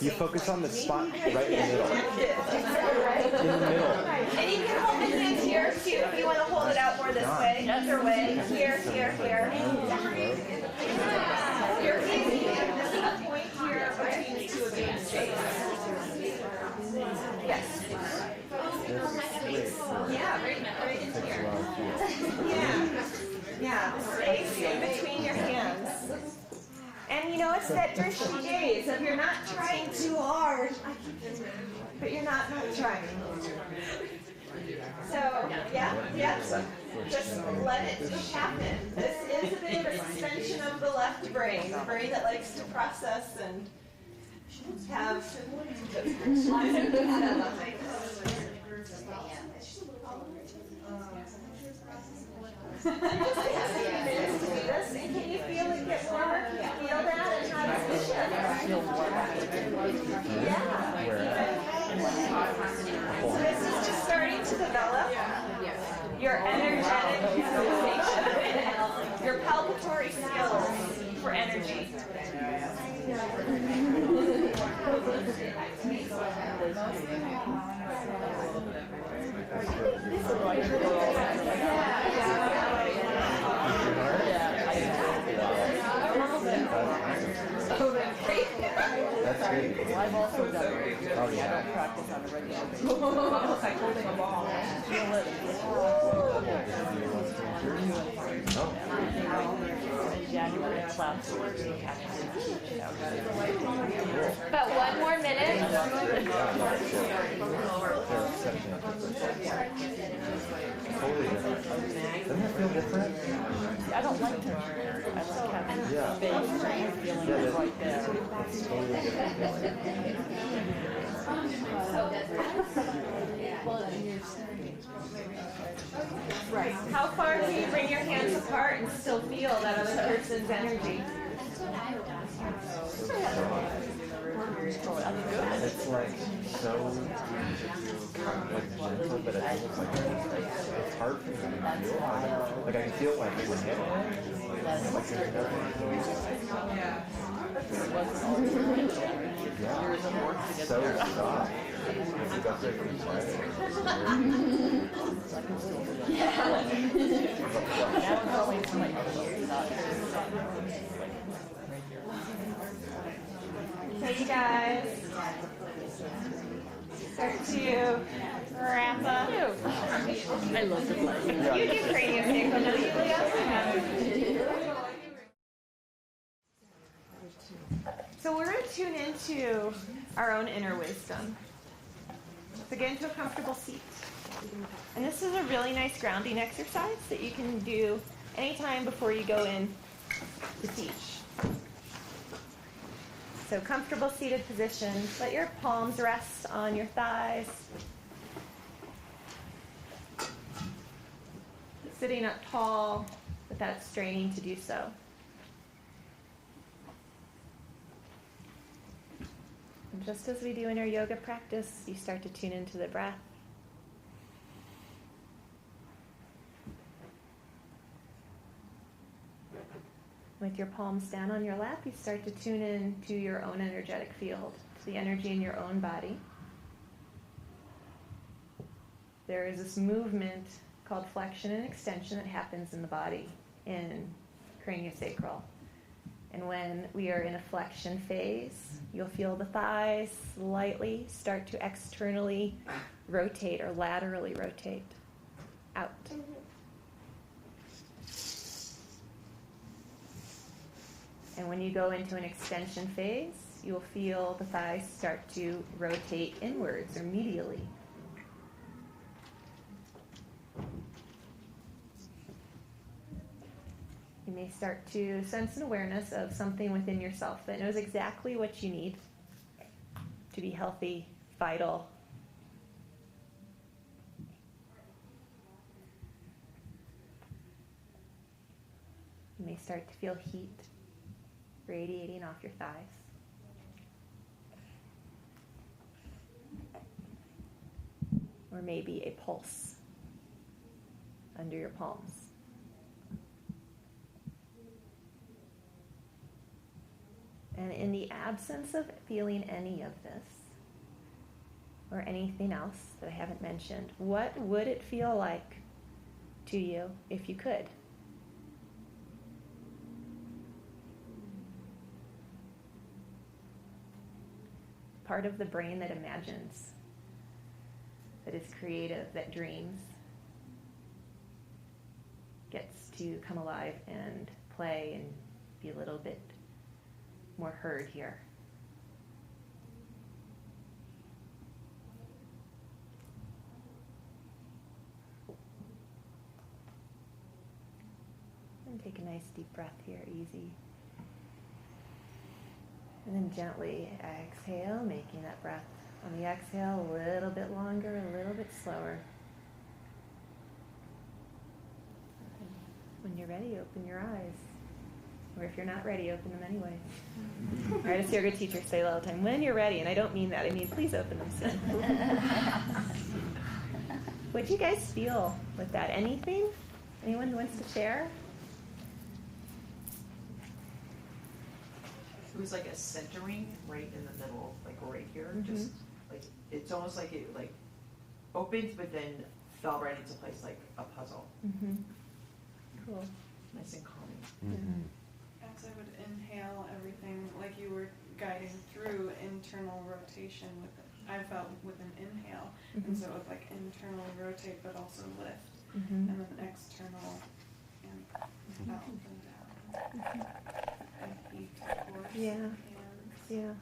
You focus on the spot right in the middle. In the middle. And you can hold the hands here too if you want to hold it out more this way. Either way. Here, here, here. Your pinky this is the point here between the two of you in space. Yes. Yeah, right in here. Yeah, space in between your hands. And you know, it's that drishti gaze of you're not trying too hard, but you're not trying. So, yeah, just let it happen. This is a bit of a suspension of the left brain, the brain that likes to process and have Can you feel it get warmer? Can you feel that? And how does it shift? So this is just starting to develop your energetic sensation, your palpatory skills for energy. That's great. Well, I've also done it. I don't practice on a regular basis. It's like holding a ball. Feel it. In January, clouds were About one more minute. Doesn't it feel different? I don't like to. I like having space and feeling it right there. It's totally different Right. How far can you bring your hands apart and still feel that other person's energy? It's like so like gentle, but it's almost like it's hard for me to feel. Like I can feel like when it so soft. Okay, you guys start to wrap up. I love the play. You do cranial sacral, don't you, Leah? So we're going to tune into our own inner wisdom. So get into a comfortable seat. And this is a really nice grounding exercise that you can do anytime before you go in to teach. So comfortable seated position. Let your palms rest on your thighs. Sitting up tall without straining to do so. And just as we do in our yoga practice, you start to tune into the breath. With your palms down on your lap, you start to tune in to your own energetic field, to the energy in your own body. There is this movement called flexion and extension that happens in the body in craniosacral. And when we are in a flexion phase, you'll feel the thighs slightly start to externally rotate or laterally rotate out. And when you go into an extension phase, you'll feel the thighs start to rotate inwards or medially. You may start to sense an awareness of something within yourself that knows exactly what you need to be healthy, vital. You may start to feel heat radiating off your thighs. Or maybe a pulse under your palms. And in the absence of feeling any of this, or anything else that I haven't mentioned, what would it feel like to you if you could? Part of the brain that imagines, that is creative, that dreams, gets to come alive and play and be a little bit more heard here. And take a nice deep breath here, easy. And then gently exhale, making that breath on the exhale a little bit longer, a little bit slower. And when you're ready, open your eyes. Or if you're not ready, open them anyway. I heard a yoga teacher say all the time, when you're ready, and I don't mean that, I mean please open them soon. What do you guys feel with that? Anything? Anyone who wants to share? It was like a centering right in the middle, like right here. Mm-hmm. Just like it's almost like it like opened, but then fell right into place like a puzzle. Mm-hmm. Cool. Nice and calming. Mm-hmm. As I would inhale everything, like you were guiding through internal rotation with it. I felt with an inhale, and so it would like internally rotate, but also lift, Mm-hmm. and then external and up and down. And feet, of course. Yeah. Hands. Yeah.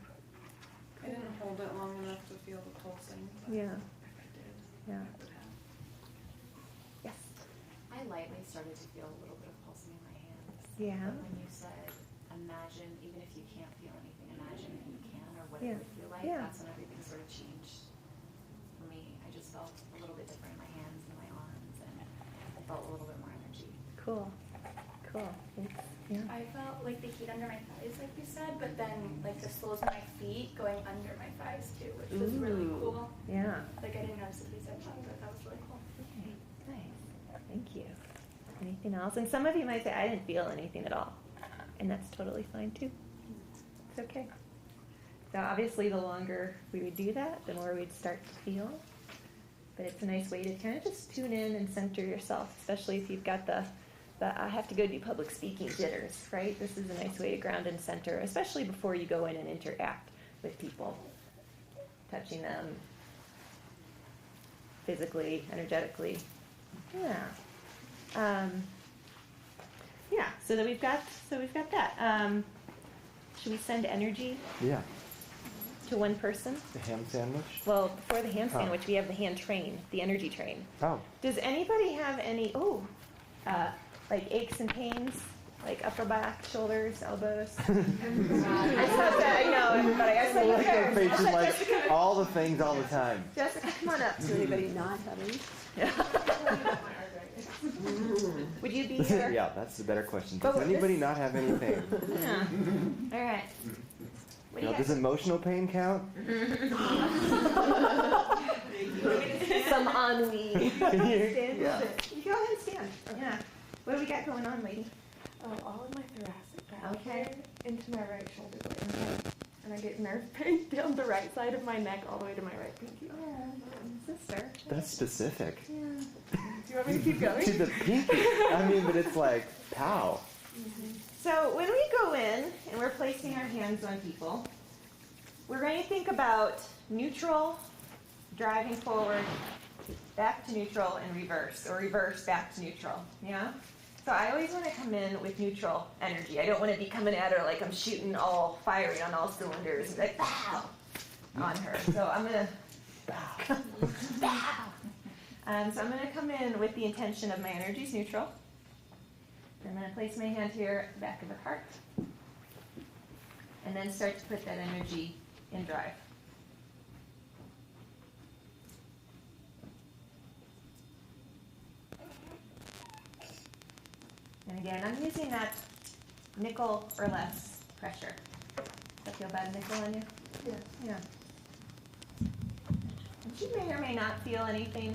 I didn't hold it long enough to feel the pulsing, but Yeah. if I did, Yeah. I would have. Yes. I lightly started to feel a little bit of pulsing in my hands. Yeah. But when you said, imagine, even if you can't feel anything, imagine that you can, or what Yeah. it would feel like, Yeah. that's when everything sort of changed for me. I just felt a little bit different in my hands and my arms, and I felt a little bit more energy. Cool. Cool. Thanks. Yeah. I felt like the heat under my thighs, like you said, but then like the soles of my feet going under my thighs too, which was really Ooh. cool. Yeah. Like I didn't notice it these times, but that was really cool. Okay. Nice. Thank you. Anything else? And some of you might say, I didn't feel anything at all. And that's totally fine too. It's okay. So obviously the longer we would do that, the more we'd start to feel. But it's a nice way to kind of just tune in and center yourself, especially if you've got the I have to go do public speaking jitters, right? This is a nice way to ground and center, especially before you go in and interact with people. Touching them physically, energetically. Yeah. Yeah, so we've got that. Should we send energy Yeah. to one person? The ham sandwich? Well, before the hand Oh. sandwich, we have the hand train, the energy train. Oh. Does anybody have any, like aches and pains? Like upper back, shoulders, elbows? I saw that, I know, everybody. I saw you Look at first. faces I saw like Jessica. all the things all the time. Jessica, come on up. Does anybody not have any? Would you be here? Yeah, that's the better question. But Does anybody this- not have anything? Yeah. All right. What do Now, you does guys? emotional pain count? Some ennui. Stand. Yeah. You go ahead and stand. Yeah. What do we got going on, lady? All of my thoracic back Okay. here into my right shoulder blade. And I get nerve pain down the right side of my neck all the way to my right pinky. Oh, sister. That's specific. Yeah. Do you want me to keep going? To the pinky. I mean, but it's like, pow. So when we go in and we're placing our hands on people, we're going to think about neutral, driving forward, back to neutral, and reverse, or reverse back to neutral. Yeah? So I always want to come in with neutral energy. I don't want to be coming at her like I'm shooting all fiery on all cylinders and like pow on her. So I'm going to pow. So I'm going to come in with the intention of my energy is neutral. I'm going to place my hand here at the back of her heart. And then start to put that energy in drive. And again, I'm using that nickel or less pressure. Does that feel bad, nickel on you? Yes. Yeah. And she may or may not feel anything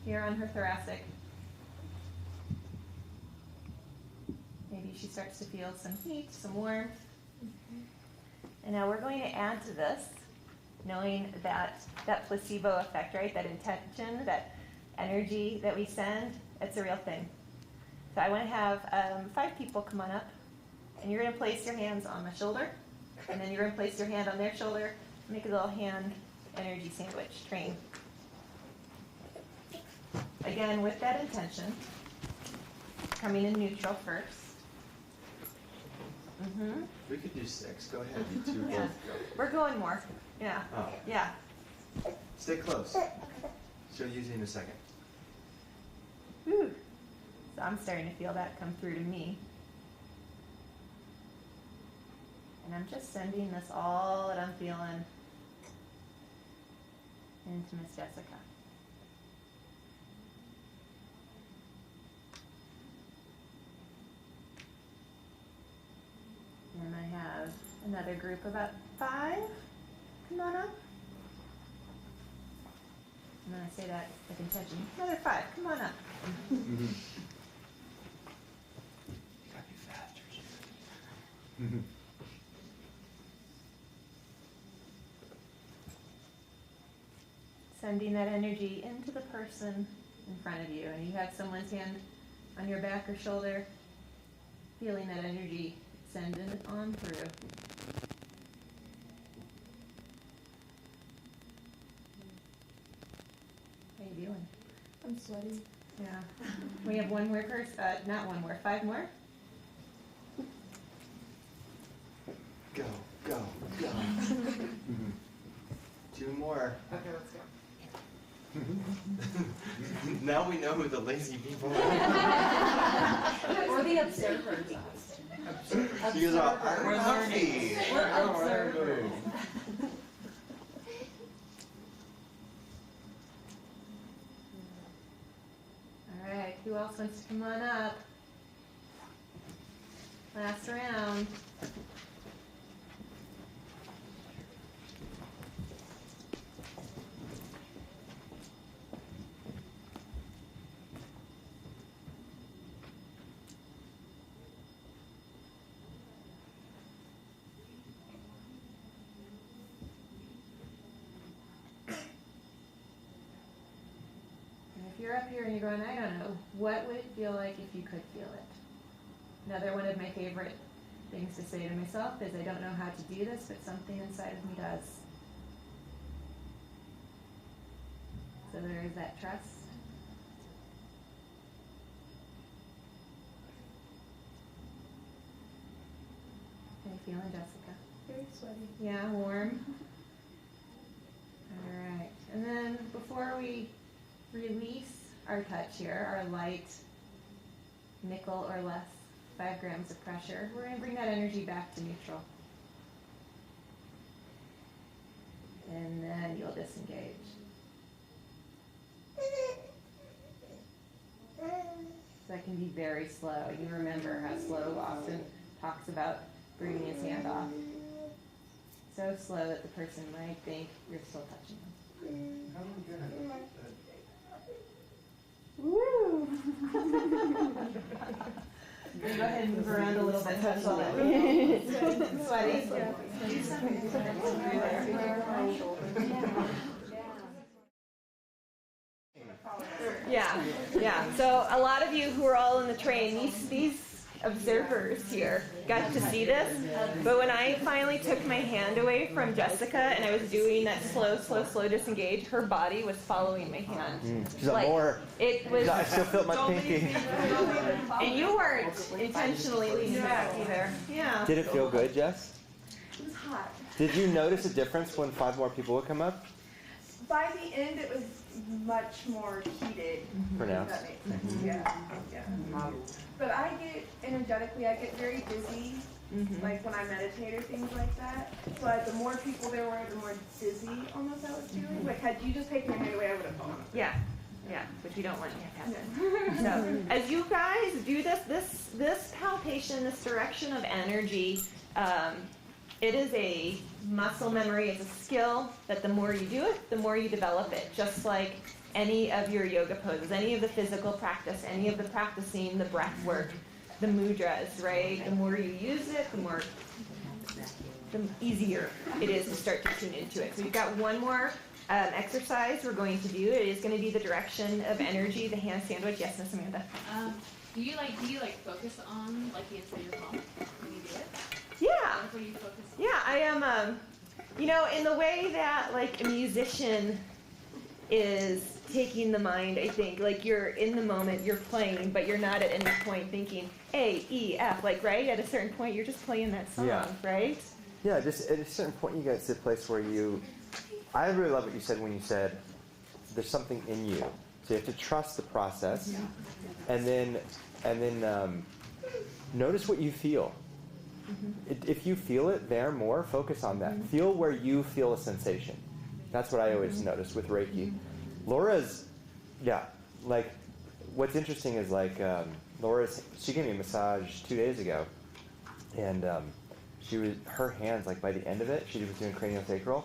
here on her thoracic. Maybe she starts to feel some heat, some warmth. And now we're going to add to this, knowing that placebo effect, right? That intention, that energy that we send, it's a real thing. So I want to have 5 people come on up, and you're going to place your hands on my shoulder, and then you're going to place your hand on their shoulder, make a little hand energy sandwich. Train. Again, with that intention, coming in neutral first. Mm-hmm. We could do 6. Go ahead, you 2 Yeah. both go. We're going more. Yeah. Oh. Yeah. Stay close. She'll use you in a second. Whew. So I'm starting to feel that come through to me. And I'm just sending this all that I'm feeling into Miss Jessica. And I have another group, about 5. Come on up. And then I say that with intention. Another 5. Come on up. Mm-hmm. Gotta be faster. Mm-hmm. Sending that energy into the person in front of you. And you have someone's hand on your back or shoulder, feeling that energy send it on through. How you doing? I'm sweaty. Yeah. We have one more person, not one more, 5 more. Go, go, go. Mm-hmm. 2 more. Okay, let's go. Now we know who the lazy people are. Or the observers. She goes, "Oh, I'm We're happy. learning. We're observers. All right, who else wants to come on up? Last round. If you're up here and you're going, I don't know, what would it feel like if you could feel it? Another one of my favorite things to say to myself is I don't know how to do this, but something inside of me does. So there is that trust. How you feeling, Jessica? Very sweaty. Yeah, warm. All right. And then before we release our touch here, our light nickel or less 5 grams of pressure, we're going to bring that energy back to neutral. And then you'll disengage. That can be very slow. You remember how slow Austin talks about bringing his hand off. So slow that the person might think you're still touching them. Woo! Go ahead and move around a little bit. Touch all that. Sweaty. Do something through there. Yeah. So a lot of you who are all in the train, these observers here got to see this, but when I finally took my hand away from Jessica and I was doing that slow disengage, her body was following my hand. She's like, more. It was. I still felt my pinky. And you weren't intentionally leaning back either. Yeah. Did it feel good, Jess? It was hot. Did you notice a difference when 5 more people would come up? By the end, it was much more heated. Pronounced. If that makes sense. Yeah. But I get energetically, I get very dizzy, like when I meditate or things like that. But the more people there were, the more dizzy almost I was feeling. Like had you just taken your hand away, I would have fallen. Yeah, but you don't want to happen. So as you guys do this palpation, this direction of energy, it is a muscle memory. It's a skill that the more you do it, the more you develop it. Just like any of your yoga poses, any of the physical practice, any of the practicing, the breath work, the mudras, right? The more you use it, the more the easier it is to start to tune into it. So we've got one more exercise we're going to do. It is going to be the direction of energy, the hand sandwich. Yes, Miss Amanda. Do you focus on like the inside of your palm when you do it? Yeah. Like, what do you focus on? Yeah, I am. In the way that like a musician is taking the mind, I think, like you're in the moment, you're playing, but you're not at any point thinking A, E, F, like, right? At a certain point, you're just playing that song, right? Yeah, just at a certain point, you get to the place where I really love what you said when you said there's something in you. So you have to trust the process, and then notice what you feel. If you feel it there more, focus on that. Feel where you feel a sensation. That's what I always notice with Reiki. Laura's, like, what's interesting is, like, she gave me a massage 2 days ago, and her hands, like, by the end of it, she was doing craniosacral,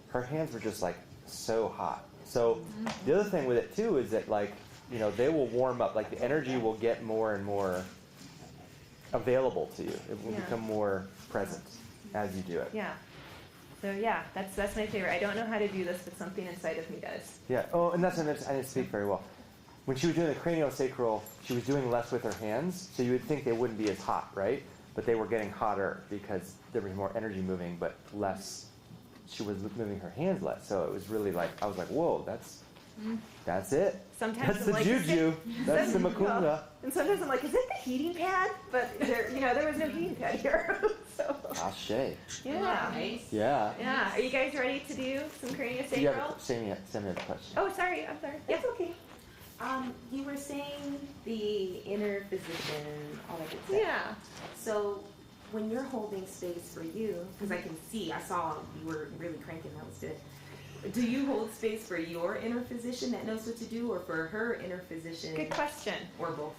her hands were just, like, so hot. So the other thing with it, too, is that, like, they will warm up. Like, the energy will get more and more available to you. It will become more present as you do it. Yeah. So that's my favorite. I don't know how to do this, but something inside of me does. Yeah. Oh, and that's I didn't speak very well. When she was doing the craniosacral, she was doing less with her hands, so you would think they wouldn't be as hot, right? But they were getting hotter because there was more energy moving, but less. She was moving her hands less, so it was really like I was like, whoa, that's it. Sometimes that's I'm the like, juju. That's the macumba. And sometimes I'm like, is it the heating pad? But there was no heating pad here. So. Ashe. Yeah. Nice. Yeah. Yeah. Are you guys ready to do some craniosacral? You have send me a question. Oh, sorry. I'm sorry. It's okay. You were saying the inner physician, all that good stuff. Yeah. So when you're holding space for you, because I saw you were really cranking, that was good. Do you hold space for your inner physician that knows what to do, or for her inner physician? Good question. Or both?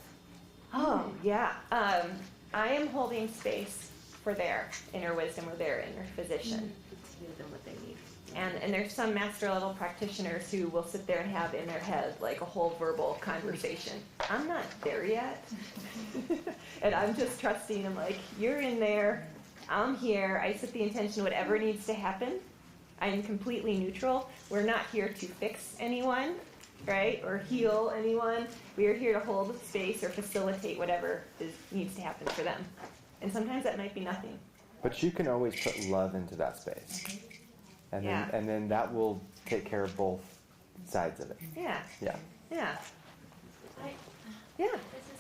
Oh, yeah. I am holding space for their inner wisdom or their inner physician. To give them what they need. And there's some master level practitioners who will sit there and have in their head like a whole verbal conversation. I'm not there yet. And I'm just trusting. I'm like, you're in there. I'm here. I set the intention, whatever needs to happen. I'm completely neutral. We're not here to fix anyone, right? Or heal anyone. We are here to hold space or facilitate whatever needs to happen for them. And sometimes that might be nothing. But you can always put love into that space. And then that will take care of both sides of it. Yeah. Yeah. Yeah. Yeah. Yeah. This is